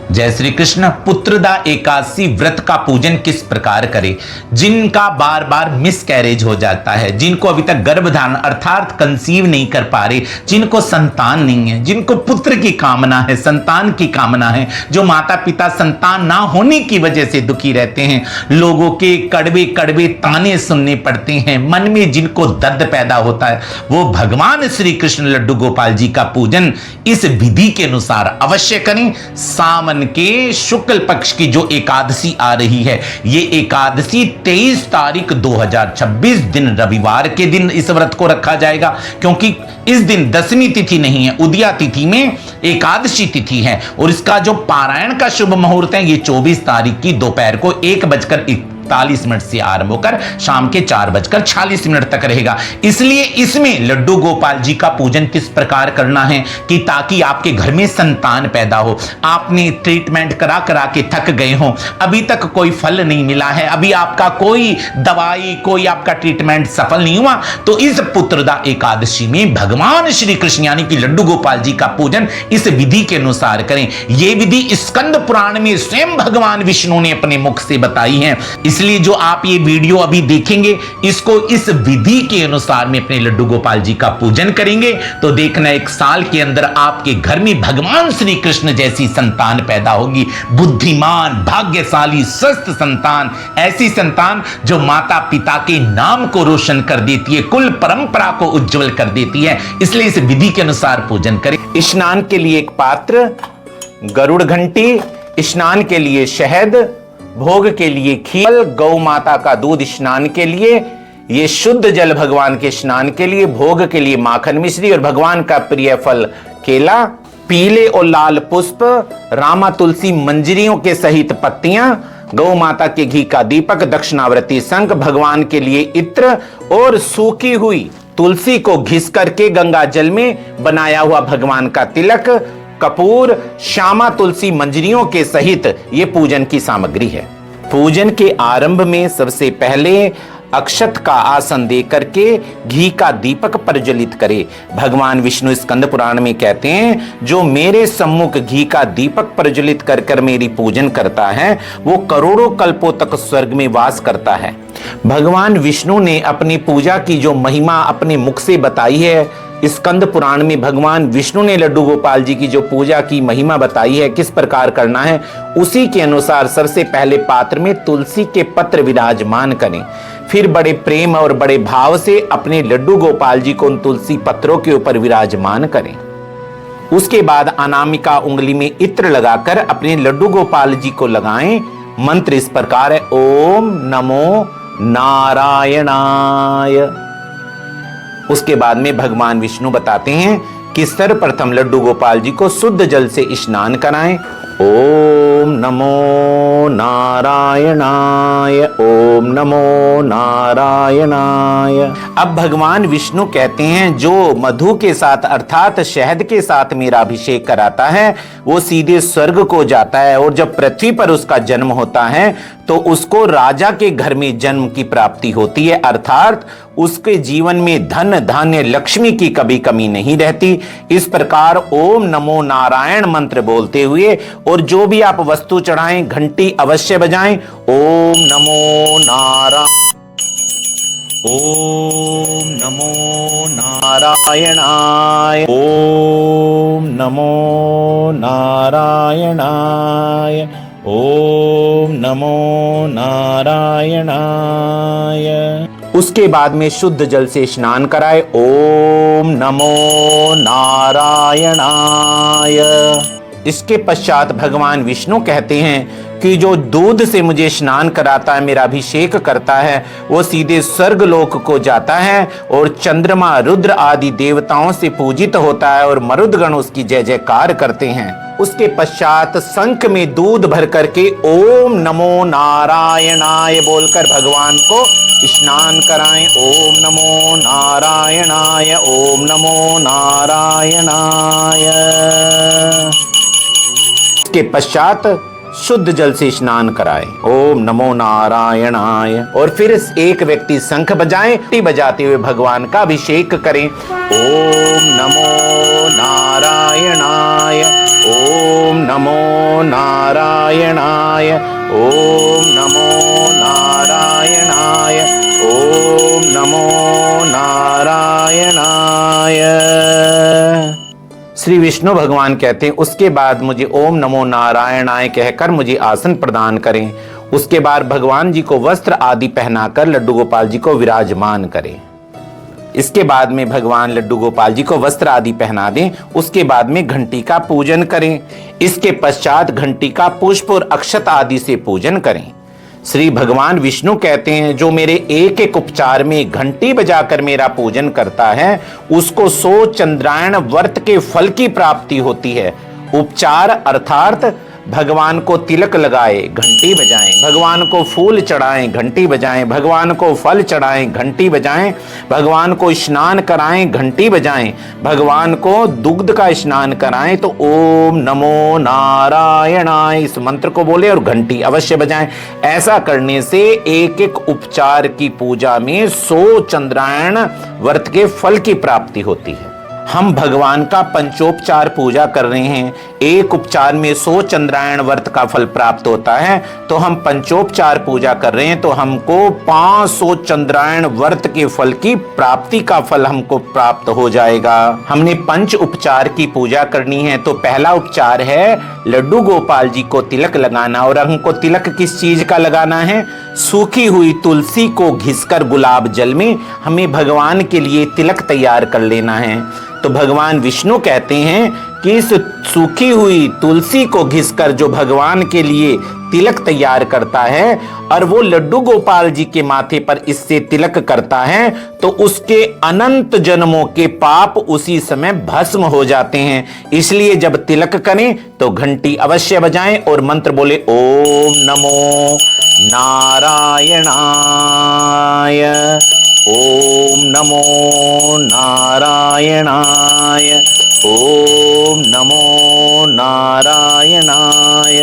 जय श्री कृष्ण। पुत्रदा एकादशी व्रत का पूजन किस प्रकार करें? जिनका बार बार मिसकैरेज हो जाता है, जिनको अभी तक गर्भधारण अर्थात कंसीव नहीं कर पा रहे, जिनको संतान नहीं है, जिनको पुत्र की कामना है, संतान की कामना है, जो माता पिता संतान ना होने की वजह से दुखी रहते हैं, लोगों के कड़वे कड़वे ताने सुनने पड़ते हैं, मन में जिनको दर्द पैदा होता है, वो भगवान श्री कृष्ण लड्डू गोपाल जी का पूजन इस विधि के अनुसार अवश्य करें। सावन के शुक्ल पक्ष की जो एकादशी आ रही है, ये एकादशी 23 तारीख 2026 दिन रविवार के दिन इस व्रत को रखा जाएगा, क्योंकि इस दिन दशमी तिथि नहीं है, उदया तिथि में एकादशी तिथि है। और इसका जो पारायण का शुभ मुहूर्त है ये 24 तारीख की दोपहर को 1:41 से आरंभ होकर शाम के 4:46 तक रहेगा। इसलिए इसमें लड्डू गोपाल जी का पूजन किस प्रकार करना है कि ताकि आपके घर में संतान पैदा हो। आपने ट्रीटमेंट करा करा के थक गए हो, अभी तक कोई फल नहीं मिला है, अभी आपका कोई दवाई कोई आपका ट्रीटमेंट सफल नहीं हुआ, तो इस पुत्रदा एकादशी में भगवान श्री कृष्ण यानी कि लड्डू गोपाल जी का पूजन इस विधि के अनुसार करें। यह विधि स्कंद पुराण में स्वयं भगवान विष्णु ने अपने मुख से बताई है। इसलिए जो आप ये वीडियो अभी देखेंगे, इसको इस विधि के अनुसार में अपने लड्डू गोपाल जी का पूजन करेंगे तो देखना 1 साल के अंदर आपके घर में भगवान श्री कृष्ण जैसी संतान पैदा होगी। बुद्धिमान, भाग्यशाली, स्वस्थ संतान, ऐसी संतान जो माता पिता के नाम को रोशन कर देती है, कुल परंपरा को उज्जवल कर देती है। इसलिए इस विधि के अनुसार पूजन करें। स्नान के लिए एक पात्र, गरुड़ घंटी, स्नान के लिए शहद, भोग के लिए खीर, गौ माता का दूध स्नान के लिए, ये शुद्ध जल भगवान के स्नान के लिए, भोग के लिए माखन मिश्री और भगवान का प्रिय फल केला, पीले और लाल पुष्प, रामा तुलसी मंजरियों के सहित पत्तियां, गौ माता के घी का दीपक, दक्षिणावर्ती शंख, भगवान के लिए इत्र और सूखी हुई तुलसी को घिस करके गंगा जल में बनाया हुआ भगवान का तिलक, कपूर, श्यामा तुलसी मंजरियों के सहित ये पूजन की सामग्री है। पूजन के आरंभ में सबसे पहले अक्षत का आसन दे करके घी का दीपक प्रज्वलित करे। भगवान विष्णु स्कंद पुराण में कहते हैं, जो मेरे सम्मुख घी का दीपक प्रज्वलित कर कर मेरी पूजन करता है वो करोड़ों कल्पों तक स्वर्ग में वास करता है। भगवान विष्णु ने अपनी पूजा की जो महिमा अपने मुख से बताई है, स्कंद पुराण में भगवान विष्णु ने लड्डू गोपाल जी की जो पूजा की महिमा बताई है, किस प्रकार करना है, उसी के अनुसार सबसे पहले पात्र में तुलसी के पत्र विराजमान करें। फिर बड़े प्रेम और बड़े भाव से अपने लड्डू गोपाल जी को उन तुलसी पत्रों के ऊपर विराजमान करें। उसके बाद अनामिका उंगली में इत्र लगाकर अपने लड्डू गोपाल जी को लगाएं। मंत्र इस प्रकार है, ओम नमो नारायणाय। उसके बाद में भगवान विष्णु बताते हैं कि सर्वप्रथम लड्डू गोपाल जी को शुद्ध जल से स्नान कराएं। ओम नमो नारायणाय, ओम नमो नारायणाय। अब भगवान विष्णु कहते हैं, जो मधु के साथ अर्थात शहद के साथ मेरा अभिषेक कराता है वो सीधे स्वर्ग को जाता है, और जब पृथ्वी पर उसका जन्म होता है तो उसको राजा के घर में जन्म की प्राप्ति होती है, अर्थात उसके जीवन में धन धान्य लक्ष्मी की कभी कमी नहीं रहती। इस प्रकार ओम नमो नारायण मंत्र बोलते हुए और जो भी आप वस्तु चढ़ाएं, घंटी अवश्य बजाएं। ओम नमो नारायण, ओम नमो नारायणाय, ओम नमो नारायणाय, ओम नमो नारायणाय। उसके बाद में शुद्ध जल से स्नान कराए। ओम नमो नारायणाय। इसके पश्चात भगवान विष्णु कहते हैं कि जो दूध से मुझे स्नान कराता है, मेरा अभिषेक करता है, वो सीधे स्वर्ग लोक को जाता है और चंद्रमा रुद्र आदि देवताओं से पूजित होता है और मरुदगण उसकी जय जयकार करते हैं। उसके पश्चात शंख में दूध भर करके ओम नमो नारायणाय बोलकर भगवान को स्नान कराएं। ओम नमो नारायणाय, ओम नमो नारायणाय। के पश्चात शुद्ध जल से स्नान कराए। ओम नमो नारायणाय। और फिर एक व्यक्ति शंख बजाए, घंटी बजाते हुए भगवान का अभिषेक करें। ओम नमो नारायणाय, ओम नमो नारायणाय, ओम नमो नारायणाय, ओम नमो नारायणाय। श्री विष्णु भगवान कहते हैं उसके बाद मुझे ओम नमो नारायणाय कहकर मुझे आसन प्रदान करें। उसके बाद भगवान जी को वस्त्र आदि पहनाकर लड्डू गोपाल जी को विराजमान करें। इसके बाद में भगवान लड्डू गोपाल जी को वस्त्र आदि पहना दें। उसके बाद में घंटी का पूजन करें। इसके पश्चात घंटी का पुष्प और अक्षत आदि से पूजन करें। श्री भगवान विष्णु कहते हैं जो मेरे एक एक उपचार में घंटी बजाकर मेरा पूजन करता है उसको 100 चंद्रायण व्रत के फल की प्राप्ति होती है। उपचार अर्थात भगवान को तिलक लगाए, घंटी बजाएं, भगवान को फूल चढ़ाएं, घंटी बजाएं, भगवान को फल चढ़ाएं, घंटी बजाएं, भगवान को स्नान कराएं, घंटी बजाएं, भगवान को दुग्ध का स्नान कराएं तो ओम नमो नारायणाय इस मंत्र को बोले और घंटी अवश्य बजाएं। ऐसा करने से एक एक उपचार की पूजा में 100 चंद्रायण व्रत के फल की प्राप्ति होती है। हम भगवान का पंचोपचार पूजा कर रहे हैं, एक उपचार में 100 चंद्रायण व्रत का फल प्राप्त होता है, तो हम पंचोपचार पूजा कर रहे हैं तो हमको 500 चंद्रायण व्रत के फल की प्राप्ति का फल हमको प्राप्त हो जाएगा। हमने पंच उपचार की पूजा करनी है तो पहला उपचार है लड्डू गोपाल जी को तिलक लगाना। और हमको तिलक किस चीज का लगाना है? सूखी हुई तुलसी को घिसकर गुलाब जल में हमें भगवान के लिए तिलक तैयार कर लेना है। तो भगवान विष्णु कहते हैं कि इस सूखी हुई तुलसी को घिसकर जो भगवान के लिए तिलक तैयार करता है और वो लड्डू गोपाल जी के माथे पर इससे तिलक करता है तो उसके अनंत जन्मों के पाप उसी समय भस्म हो जाते हैं। इसलिए जब तिलक करें तो घंटी अवश्य बजाएं और मंत्र बोले ओम नमो नारायणाय, ओम नमो नारायणाय, ओम नमो नारायणाय।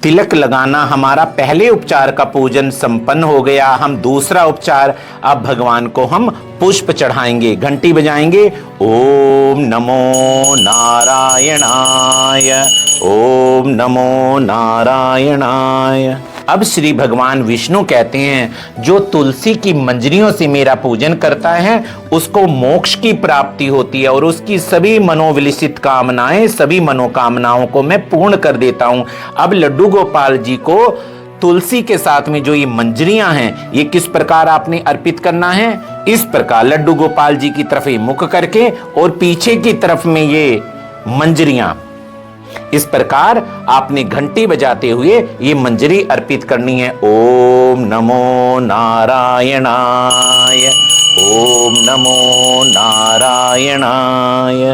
तिलक लगाना हमारा पहले उपचार का पूजन संपन्न हो गया। हम दूसरा उपचार अब भगवान को हम पुष्प चढ़ाएंगे, घंटी बजाएंगे ओम नमो नारायणाय, ओम नमो नारायणाय। अब श्री भगवान विष्णु कहते हैं जो तुलसी की मंजरियों से मेरा पूजन करता है उसको मोक्ष की प्राप्ति होती है और उसकी सभी मनोविलसित कामनाएं, सभी मनोकामनाओं को मैं पूर्ण कर देता हूं। अब लड्डू गोपाल जी को तुलसी के साथ में जो ये मंजरियां हैं ये किस प्रकार आपने अर्पित करना है? इस प्रकार लड्डू गोपाल जी की तरफ मुख करके और पीछे की तरफ में ये मंजरियां, इस प्रकार आपने घंटी बजाते हुए ये मंजरी अर्पित करनी है। ओम नमो नारायणाय, ओम नमो नारायणाय।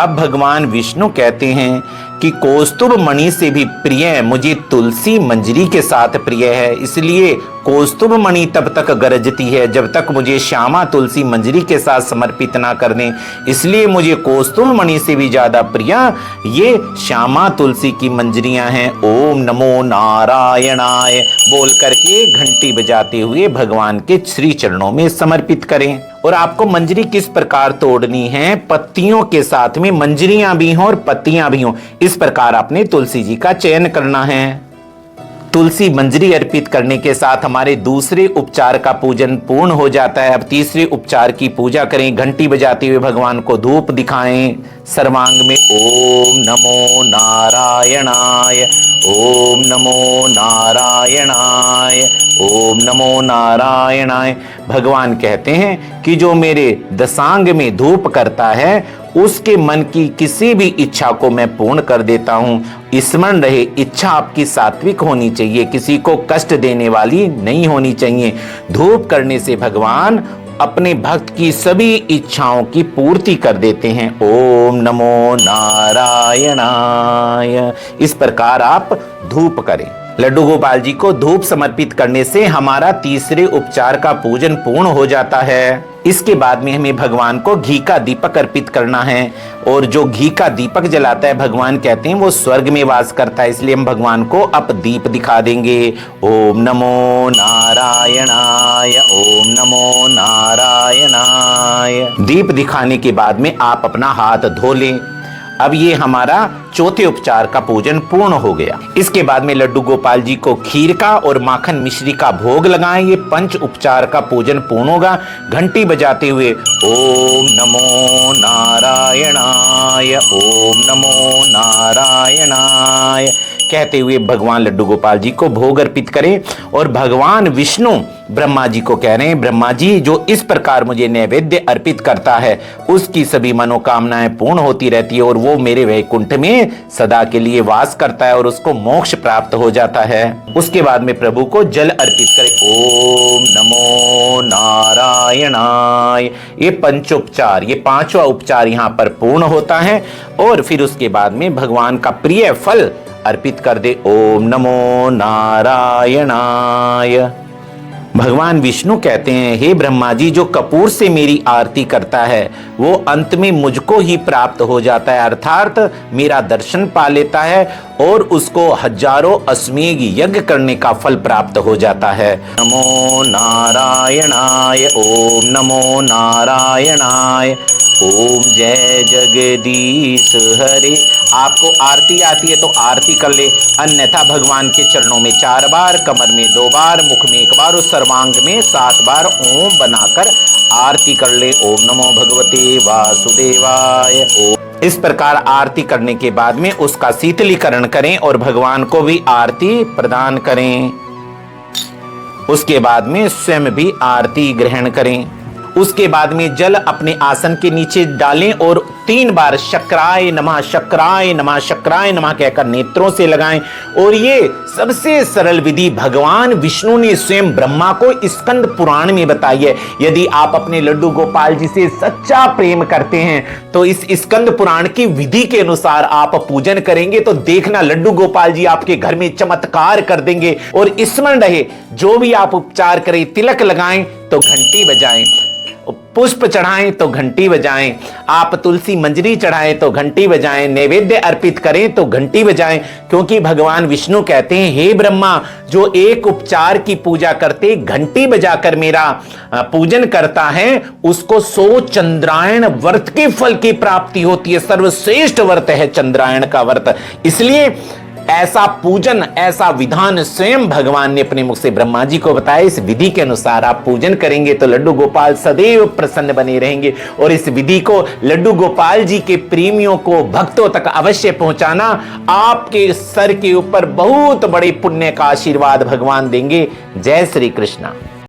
अब भगवान विष्णु कहते हैं कि कौस्तुभ मणि से भी प्रिय मुझे तुलसी मंजरी के साथ प्रिय है, इसलिए कौस्तुभ मणि तब तक गरजती है जब तक मुझे श्यामा तुलसी मंजरी के साथ समर्पित ना कर दें। इसलिए मुझे कौस्तुभ मणि से भी ज्यादा प्रिय ये श्यामा तुलसी की मंजरियां हैं। ओम नमो नारायणाय बोल करके घंटी बजाते हुए भगवान के श्री चरणों में समर्पित करें। और आपको मंजरी किस प्रकार तोड़नी है? पत्तियों के साथ में मंजरियां भी हों और पत्तियां भी हों, इस प्रकार आपने तुलसी जी का चयन करना है। तुलसी मंजरी अर्पित करने के साथ हमारे दूसरे उपचार का पूजन पूर्ण हो जाता है। अब तीसरे उपचार की पूजा करें, घंटी बजाते हुए भगवान को धूप दिखाएं सर्वांग में। ओम नमो नारायणाय, ओम नमो नारायणाय, ओम नमो नारायणाय। भगवान कहते हैं कि जो मेरे दशांग में धूप करता है उसके मन की किसी भी इच्छा को मैं पूर्ण कर देता हूं। स्मरण रहे इच्छा आपकी सात्विक होनी चाहिए, किसी को कष्ट देने वाली नहीं होनी चाहिए। धूप करने से भगवान अपने भक्त की सभी इच्छाओं की पूर्ति कर देते हैं। ओम नमो नारायणाय। इस प्रकार आप धूप करें। लड्डू गोपाल जी को धूप समर्पित करने से हमारा तीसरे उपचार का पूजन पूर्ण हो जाता है। इसके बाद में हमें भगवान को घी का दीपक अर्पित करना है, और जो घी का दीपक जलाता है भगवान कहते हैं वो स्वर्ग में वास करता है, इसलिए हम भगवान को अब दीप दिखा देंगे। ओम नमो नारायणाय, ओम नमो नारायणाय। दीप दिखाने के बाद में आप अपना हाथ धो लें। अब ये हमारा चौथे उपचार का पूजन पूर्ण हो गया। इसके बाद में लड्डू गोपाल जी को खीर का और माखन मिश्री का भोग लगाएं। ये पंच उपचार का पूजन पूर्ण होगा। घंटी बजाते हुए ओम नमो नारायणाय, ओम नमो नारायणाय कहते हुए भगवान लड्डू गोपाल जी को भोग अर्पित करें। और भगवान विष्णु ब्रह्मा जी को कह रहे हैं, ब्रह्मा जी जो इस प्रकार मुझे नैवेद्य अर्पित करता है उसकी सभी मनोकामनाएं पूर्ण होती रहती है, और वो मेरे वैकुंठ में सदा के लिए वास करता है और उसको मोक्ष प्राप्त हो जाता है। उसके बाद में प्रभु को जल अर्पित करें। ओम नमो नारायणाय। ये पंचोपचार, ये पांचवा उपचार यहाँ पर पूर्ण होता है। और फिर उसके बाद में भगवान का प्रिय फल अर्पित कर दे। ओम नमो नारायणाय। भगवान विष्णु कहते हैं, हे ब्रह्मा जी जो कपूर से मेरी आरती करता है वो अंत में मुझको ही प्राप्त हो जाता है, अर्थात मेरा दर्शन पा लेता है और उसको हजारों अश्वमेध यज्ञ करने का फल प्राप्त हो जाता है। नमो नारायणाय, ओम नमो नारायणाय, ओम जय जगदीश हरे। आपको आरती आती है तो आरती कर ले, अन्यथा भगवान के चरणों में 4 बार, कमर में 2 बार, मुख में 1 बार और सर्वांग में 7 बार ओम बनाकर आरती कर ले। ओम नमो भगवते वासुदेवाय। ओम। इस प्रकार आरती करने के बाद में उसका शीतलीकरण करें और भगवान को भी आरती प्रदान करें। उसके बाद में स्वयं भी आरती ग्रहण करें। उसके बाद में जल अपने आसन के नीचे डालें और 3 बार शक्राय नमः, शक्राय नमः, शक्राय नमः कहकर नेत्रों से लगाएं। और ये सबसे सरल विधि भगवान विष्णु ने स्वयं ब्रह्मा को स्कंद पुराण में बताई है। यदि आप अपने लड्डू गोपाल जी से सच्चा प्रेम करते हैं तो इस स्कंद पुराण की विधि के अनुसार आप पूजन करेंगे तो देखना लड्डू गोपाल जी आपके घर में चमत्कार कर देंगे। और स्मरण रहे, जो भी आप उपचार करें, तिलक लगाएं तो घंटी बजाएं, पुष्प चढ़ाएं तो घंटी बजाएं, आप तुलसी मंजरी चढ़ाएं तो घंटी बजाएं, नैवेद्य अर्पित करें तो घंटी बजाएं, क्योंकि भगवान विष्णु कहते हैं, हे ब्रह्मा जो एक उपचार की पूजा करते घंटी बजाकर मेरा पूजन करता है उसको 100 चंद्रायण व्रत के फल की प्राप्ति होती है। सर्वश्रेष्ठ व्रत है चंद्रायण का व्रत। इसलिए ऐसा पूजन, ऐसा विधान स्वयं भगवान ने अपने मुख से ब्रह्मा जी को बताया। इस विधि के अनुसार आप पूजन करेंगे तो लड्डू गोपाल सदैव प्रसन्न बने रहेंगे। और इस विधि को लड्डू गोपाल जी के प्रेमियों को, भक्तों तक अवश्य पहुंचाना। आपके सर के ऊपर बहुत बड़े पुण्य का आशीर्वाद भगवान देंगे। जय श्री कृष्ण।